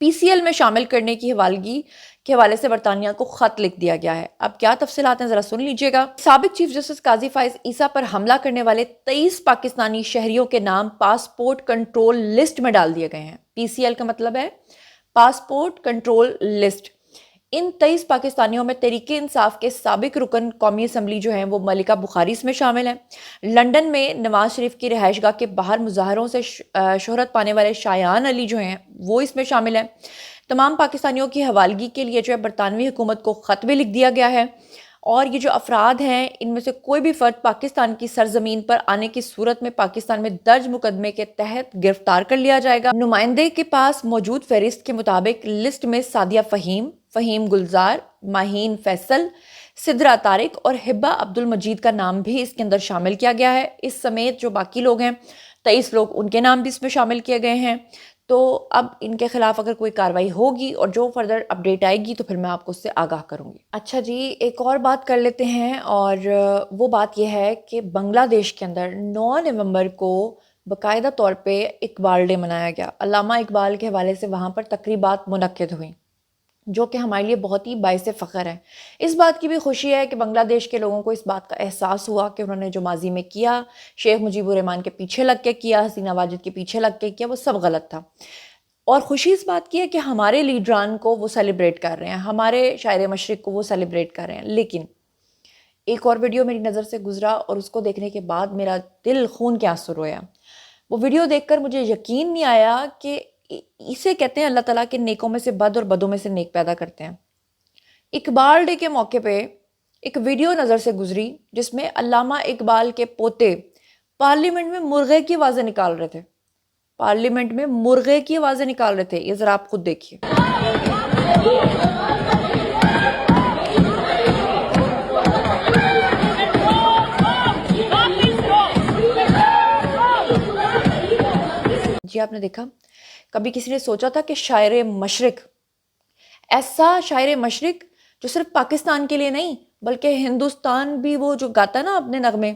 PCL میں شامل کرنے کی حوالگی کے حوالے سے برطانیہ کو خط لکھ دیا گیا ہے. اب کیا تفصیلات ہیں ذرا سن لیجئے گا. سابق چیف جسٹس قاضی فائز عیسیٰ پر حملہ کرنے والے 23 پاکستانی شہریوں کے نام پاسپورٹ کنٹرول لسٹ میں ڈال دیے گئے ہیں. PCL کا مطلب ہے پاسپورٹ کنٹرول لسٹ. ان 23 پاکستانیوں میں تحریک انصاف کے سابق رکن قومی اسمبلی جو ہیں وہ ملکہ بخاری اس میں شامل ہیں. لندن میں نواز شریف کی رہائش گاہ کے باہر مظاہروں سے شہرت پانے والے شایان علی جو ہیں وہ اس میں شامل ہیں. تمام پاکستانیوں کی حوالگی کے لیے جو ہے برطانوی حکومت کو خط بھی لکھ دیا گیا ہے، اور یہ جو افراد ہیں ان میں سے کوئی بھی فرد پاکستان کی سرزمین پر آنے کی صورت میں پاکستان میں درج مقدمے کے تحت گرفتار کر لیا جائے گا. نمائندے کے پاس موجود فہرست کے مطابق لسٹ میں سعدیہ فہیم گلزار، ماہین فیصل، سدرا طارق اور ہبہ عبد المجید کا نام بھی اس کے اندر شامل کیا گیا ہے. اس سمیت جو باقی لوگ ہیں 23 لوگ، ان کے نام بھی اس میں شامل کیے گئے ہیں. تو اب ان کے خلاف اگر کوئی کارروائی ہوگی اور جو فردر اپڈیٹ آئے گی تو پھر میں آپ کو اس سے آگاہ کروں گی. اچھا جی، ایک اور بات کر لیتے ہیں، اور وہ بات یہ ہے کہ بنگلہ دیش کے اندر 9 نومبر کو باقاعدہ طور پہ اقبال ڈے منایا گیا. علامہ اقبال کے حوالے سے وہاں پر تقریبات منعقد ہوئیں جو کہ ہمارے لیے بہت ہی باعث فخر ہے. اس بات کی بھی خوشی ہے کہ بنگلہ دیش کے لوگوں کو اس بات کا احساس ہوا کہ انہوں نے جو ماضی میں کیا، شیخ مجیب الرحمن کے پیچھے لگ کے کیا، حسینہ واجد کے پیچھے لگ کے کیا، وہ سب غلط تھا. اور خوشی اس بات کی ہے کہ ہمارے لیڈران کو وہ سیلیبریٹ کر رہے ہیں، ہمارے شاعر مشرق کو وہ سیلیبریٹ کر رہے ہیں. لیکن ایک اور ویڈیو میری نظر سے گزرا اور اس کو دیکھنے کے بعد میرا دل خون کے آنسو رویا. وہ ویڈیو دیکھ کر مجھے یقین نہیں آیا کہ اسے کہتے ہیں اللہ تعالیٰ کے نیکوں میں سے بد اور بدوں میں سے نیک پیدا کرتے ہیں. اقبال ڈے کے موقع پہ ایک ویڈیو نظر سے گزری جس میں علامہ اقبال کے پوتے پارلیمنٹ میں مرغے کی آوازیں نکال رہے تھے. پارلیمنٹ میں مرغے کی آوازیں نکال رہے تھے. یہ ذرا آپ خود دیکھیے. جی آپ نے دیکھا، کبھی کسی نے سوچا تھا کہ شاعر مشرق، ایسا شاعر مشرق جو صرف پاکستان کے لیے نہیں بلکہ ہندوستان بھی وہ جو گاتا ہے نا اپنے نغمے،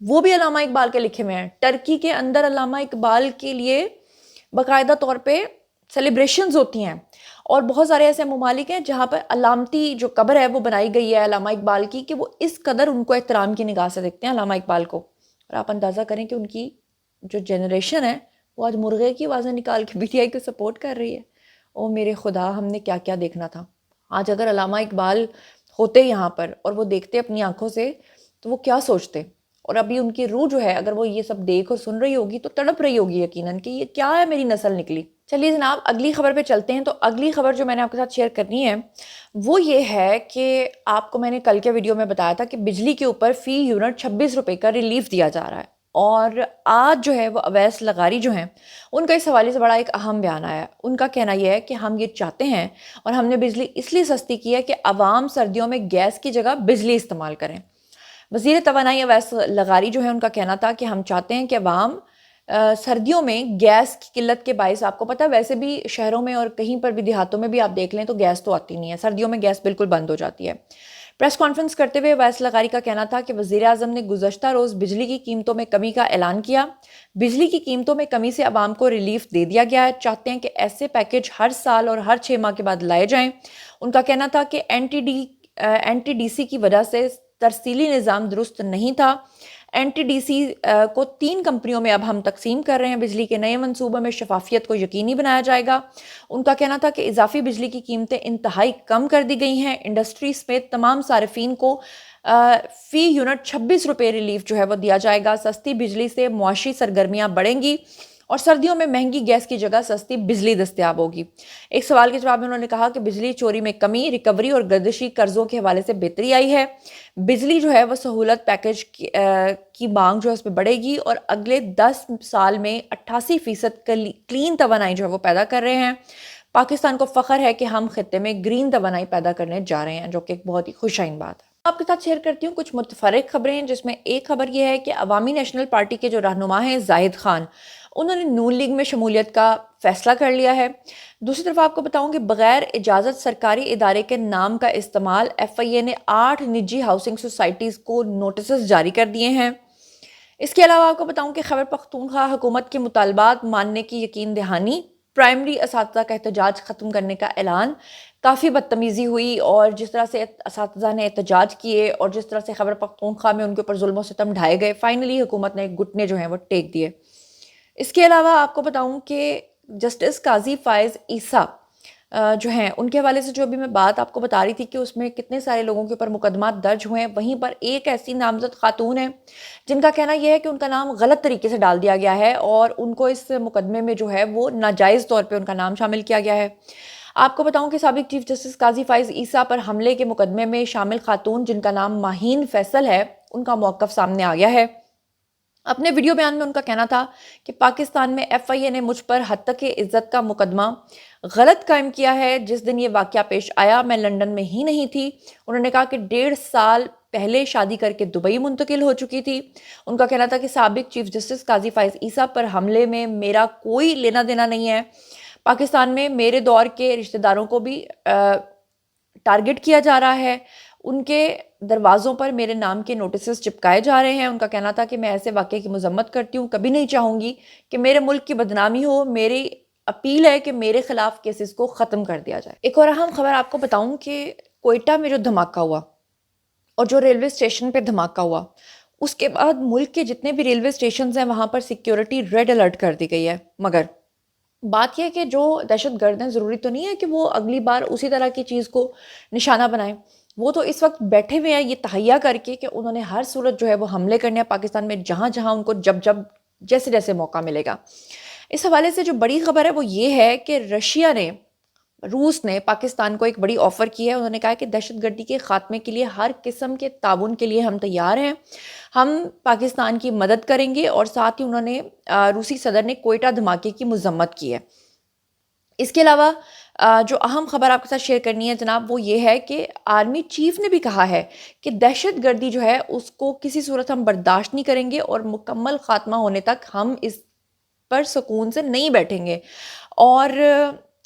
وہ بھی علامہ اقبال کے لکھے ہوئے ہیں. ٹرکی کے اندر علامہ اقبال کے لیے باقاعدہ طور پہ سیلیبریشنز ہوتی ہیں، اور بہت سارے ایسے ممالک ہیں جہاں پر علامتی جو قبر ہے وہ بنائی گئی ہے علامہ اقبال کی، کہ وہ اس قدر ان کو احترام کی نگاہ سے دیکھتے ہیں علامہ اقبال کو. اور آپ اندازہ کریں کہ ان کی جو جنریشن ہے وہ آج مرغے کی آوازیں نکال کے PTI کو سپورٹ کر رہی ہے. او میرے خدا، ہم نے کیا کیا دیکھنا تھا. آج اگر علامہ اقبال ہوتے یہاں پر اور وہ دیکھتے اپنی آنکھوں سے تو وہ کیا سوچتے. اور ابھی ان کی روح جو ہے اگر وہ یہ سب دیکھ اور سن رہی ہوگی تو تڑپ رہی ہوگی یقیناً کہ یہ کیا ہے، میری نسل نکلی. چلیے جناب اگلی خبر پہ چلتے ہیں. تو اگلی خبر جو میں نے آپ کے ساتھ شیئر کرنی ہے وہ یہ ہے کہ آپ کو میں نے کل کے ویڈیو میں بتایا تھا کہ بجلی کے اوپر فی یونٹ 26 روپے کا ریلیف دیا جا رہا ہے، اور آج جو ہے وہ اویس لغاری جو ہیں ان کا اس حوالے سے بڑا ایک اہم بیان آیا ہے. ان کا کہنا یہ ہے کہ ہم یہ چاہتے ہیں اور ہم نے بجلی اس لیے سستی کی ہے کہ عوام سردیوں میں گیس کی جگہ بجلی استعمال کریں. وزیر توانائی اویس لغاری جو ہے ان کا کہنا تھا کہ ہم چاہتے ہیں کہ عوام سردیوں میں گیس کی قلت کے باعث، آپ کو پتہ ہے ویسے بھی شہروں میں اور کہیں پر بھی دیہاتوں میں بھی آپ دیکھ لیں تو گیس تو آتی نہیں ہے، سردیوں میں گیس بالکل بند ہو جاتی ہے. پریس کانفرنس کرتے ہوئے اویس لغاری کا کہنا تھا کہ وزیر اعظم نے گزشتہ روز بجلی کی قیمتوں میں کمی کا اعلان کیا. بجلی کی قیمتوں میں کمی سے عوام کو ریلیف دے دیا گیا ہے. چاہتے ہیں کہ ایسے پیکج ہر سال اور ہر 6 ماہ کے بعد لائے جائیں. ان کا کہنا تھا کہ این ٹی ڈی سی کی وجہ سے ترسیلی نظام درست نہیں تھا. این ٹی ڈی سی کو 3 کمپنیوں میں اب ہم تقسیم کر رہے ہیں. بجلی کے نئے منصوبے میں شفافیت کو یقینی بنایا جائے گا. ان کا کہنا تھا کہ اضافی بجلی کی قیمتیں انتہائی کم کر دی گئی ہیں. انڈسٹری سمیت تمام صارفین کو فی یونٹ 26 روپے ریلیف جو ہے وہ دیا جائے گا. سستی بجلی سے معاشی سرگرمیاں بڑھیں گی اور سردیوں میں مہنگی گیس کی جگہ سستی بجلی دستیاب ہوگی. ایک سوال کے جواب میں انہوں نے کہا کہ بجلی چوری میں کمی، ریکوری اور گردشی قرضوں کے حوالے سے بہتری آئی ہے. بجلی جو ہے وہ سہولت پیکج کی مانگ جو ہے اس پہ بڑھے گی، اور اگلے 10 سال میں 88% کلین توانائی جو ہے وہ پیدا کر رہے ہیں. پاکستان کو فخر ہے کہ ہم خطے میں گرین توانائی پیدا کرنے جا رہے ہیں، جو کہ ایک بہت ہی خوشائن بات ہے. آپ کے ساتھ شیئر کرتی ہوں کچھ متفرق خبریں، جس میں ایک خبر یہ ہے کہ عوامی نیشنل پارٹی کے جو رہنما ہیں زاہد خان، انہوں نے نون لیگ میں شمولیت کا فیصلہ کر لیا ہے. دوسری طرف آپ کو بتاؤں کہ بغیر اجازت سرکاری ادارے کے نام کا استعمال، FIA نے 8 نجی ہاؤسنگ سوسائٹیز کو نوٹسز جاری کر دیے ہیں. اس کے علاوہ آپ کو بتاؤں کہ خیبر پختونخوا حکومت کے مطالبات ماننے کی یقین دہانی پرائمری اساتذہ کا احتجاج ختم کرنے کا اعلان. کافی بدتمیزی ہوئی اور جس طرح سے اساتذہ نے احتجاج کیے اور جس طرح سے خیبر پختونخوا میں ان کے اوپر ظلم و ستم ڈھائے گئے, فائنلی حکومت نے گھٹنے جو ہیں وہ ٹیک دیے. اس کے علاوہ آپ کو بتاؤں کہ جسٹس قاضی فائز عیسیٰ جو ہیں ان کے حوالے سے جو ابھی میں بات آپ کو بتا رہی تھی کہ اس میں کتنے سارے لوگوں کے اوپر مقدمات درج ہوئے ہیں, وہیں پر ایک ایسی نامزد خاتون ہے جن کا کہنا یہ ہے کہ ان کا نام غلط طریقے سے ڈال دیا گیا ہے اور ان کو اس مقدمے میں جو ہے وہ ناجائز طور پہ ان کا نام شامل کیا گیا ہے. آپ کو بتاؤں کہ سابق چیف جسٹس قاضی فائز عیسیٰ پر حملے کے مقدمے میں شامل خاتون جن کا نام ماہین فیصل ہے, ان کا موقف سامنے آ گیا ہے. اپنے ویڈیو بیان میں ان کا کہنا تھا کہ پاکستان میں ایف آئی اے نے مجھ پر حد تک عزت کا مقدمہ غلط قائم کیا ہے. جس دن یہ واقعہ پیش آیا میں لندن میں ہی نہیں تھی. انہوں نے کہا کہ 1.5 سال پہلے شادی کر کے دبئی منتقل ہو چکی تھی. ان کا کہنا تھا کہ سابق چیف جسٹس قاضی فائز عیسیٰ پر حملے میں میرا کوئی لینا دینا نہیں ہے. پاکستان میں میرے دور کے رشتہ داروں کو بھی ٹارگٹ کیا جا رہا ہے, ان کے دروازوں پر میرے نام کے نوٹسز چپکائے جا رہے ہیں. ان کا کہنا تھا کہ میں ایسے واقعے کی مذمت کرتی ہوں, کبھی نہیں چاہوں گی کہ میرے ملک کی بدنامی ہو. میری اپیل ہے کہ میرے خلاف کیسز کو ختم کر دیا جائے. ایک اور اہم خبر آپ کو بتاؤں کہ کوئٹہ میں جو دھماکہ ہوا اور جو ریلوے اسٹیشن پہ دھماکہ ہوا, اس کے بعد ملک کے جتنے بھی ریلوے اسٹیشنز ہیں وہاں پر سیکیورٹی ریڈ الرٹ کر دی گئی ہے. مگر بات یہ ہے کہ جو دہشت گرد ہیں ضروری تو نہیں ہے کہ وہ اگلی بار اسی طرح کی چیز کو نشانہ بنائیں. وہ تو اس وقت بیٹھے ہوئے ہیں یہ تہیا کر کے کہ انہوں نے ہر صورت جو ہے وہ حملے کرنے ہیں پاکستان میں, جہاں جہاں ان کو جب جیسے جیسے موقع ملے گا. اس حوالے سے جو بڑی خبر ہے وہ یہ ہے کہ روس نے پاکستان کو ایک بڑی آفر کی ہے. انہوں نے کہا کہ دہشت گردی کے خاتمے کے لیے ہر قسم کے تعاون کے لیے ہم تیار ہیں, ہم پاکستان کی مدد کریں گے. اور ساتھ ہی انہوں نے روسی صدر نے کوئٹہ دھماکے کی مذمت کی ہے. اس کے علاوہ جو اہم خبر آپ کے ساتھ شیئر کرنی ہے جناب وہ یہ ہے کہ آرمی چیف نے بھی کہا ہے کہ دہشت گردی جو ہے اس کو کسی صورت ہم برداشت نہیں کریں گے اور مکمل خاتمہ ہونے تک ہم اس پر سکون سے نہیں بیٹھیں گے. اور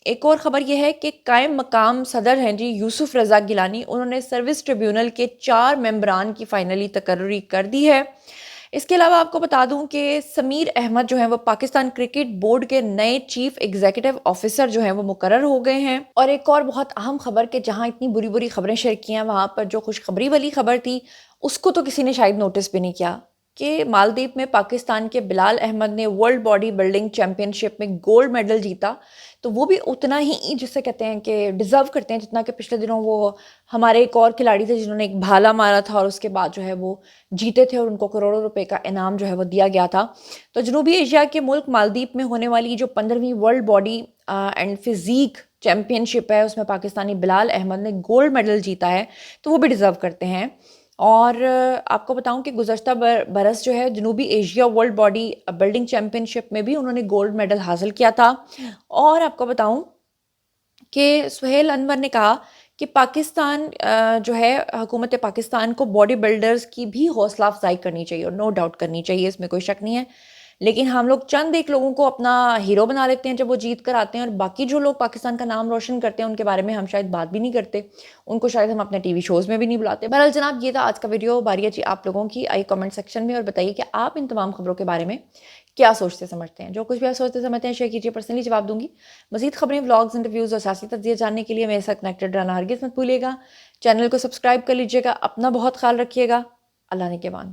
ایک اور خبر یہ ہے کہ قائم مقام صدر ہیں جی یوسف رضا گیلانی, انہوں نے سروس ٹریبیونل کے 4 ممبران کی فائنلی تقرری کر دی ہے. اس کے علاوہ آپ کو بتا دوں کہ سمیر احمد جو ہیں وہ پاکستان کرکٹ بورڈ کے نئے چیف ایگزیکٹو آفیسر جو ہیں وہ مقرر ہو گئے ہیں. اور ایک اور بہت اہم خبر کہ جہاں اتنی بری خبریں شیئر کی ہیں وہاں پر جو خوشخبری والی خبر تھی اس کو تو کسی نے شاید نوٹس بھی نہیں کیا کہ مالدیپ میں پاکستان کے بلال احمد نے world bodybuilding championship میں گولڈ میڈل جیتا. تو وہ بھی اتنا ہی جسے کہتے ہیں کہ ڈیزرو کرتے ہیں جتنا کہ پچھلے دنوں وہ ہمارے ایک اور کھلاڑی تھے جنہوں نے ایک بھالا مارا تھا اور اس کے بعد جو ہے وہ جیتے تھے اور ان کو کروڑوں روپے کا انعام جو ہے وہ دیا گیا تھا. تو جنوبی ایشیا کے ملک مالدیپ میں ہونے والی جو 15ویں world body and physique championship ہے اس میں پاکستانی بلال احمد نے گولڈ میڈل جیتا ہے, تو وہ بھی ڈیزرو کرتے ہیں. اور آپ کو بتاؤں کہ گزشتہ برس جو ہے جنوبی ایشیا world bodybuilding championship میں بھی انہوں نے گولڈ میڈل حاصل کیا تھا. اور آپ کو بتاؤں کہ سہیل انور نے کہا کہ پاکستان جو ہے حکومت پاکستان کو باڈی بلڈرز کی بھی حوصلہ افزائی کرنی چاہیے اور نو ڈاؤٹ کرنی چاہیے, اس میں کوئی شک نہیں ہے. لیکن ہم لوگ چند ایک لوگوں کو اپنا ہیرو بنا لیتے ہیں جب وہ جیت کر آتے ہیں, اور باقی جو لوگ پاکستان کا نام روشن کرتے ہیں ان کے بارے میں ہم شاید بات بھی نہیں کرتے, ان کو شاید ہم اپنے ٹی وی شوز میں بھی نہیں بلاتے. بہرحال جناب یہ تھا آج کا ویڈیو. باری ہے جی آپ لوگوں کی, آئی کامنٹ سیکشن میں اور بتائیے کہ آپ ان تمام خبروں کے بارے میں کیا سوچتے سمجھتے ہیں. جو کچھ بھی آپ سوچتے سمجھتے ہیں شیئر کیجیے, پرسنلی جواب دوں گی. مزید خبریں, ولاگز, انٹرویوز اور سیاسی تجزیے جاننے کے لیے میرے ساتھ کنیکٹڈ رہنا ہرگز مت بھولیے گا. چینل کو سبسکرائب کر لیجیے گا. اپنا بہت خیال رکھیے گا. اللہ نے کے مان.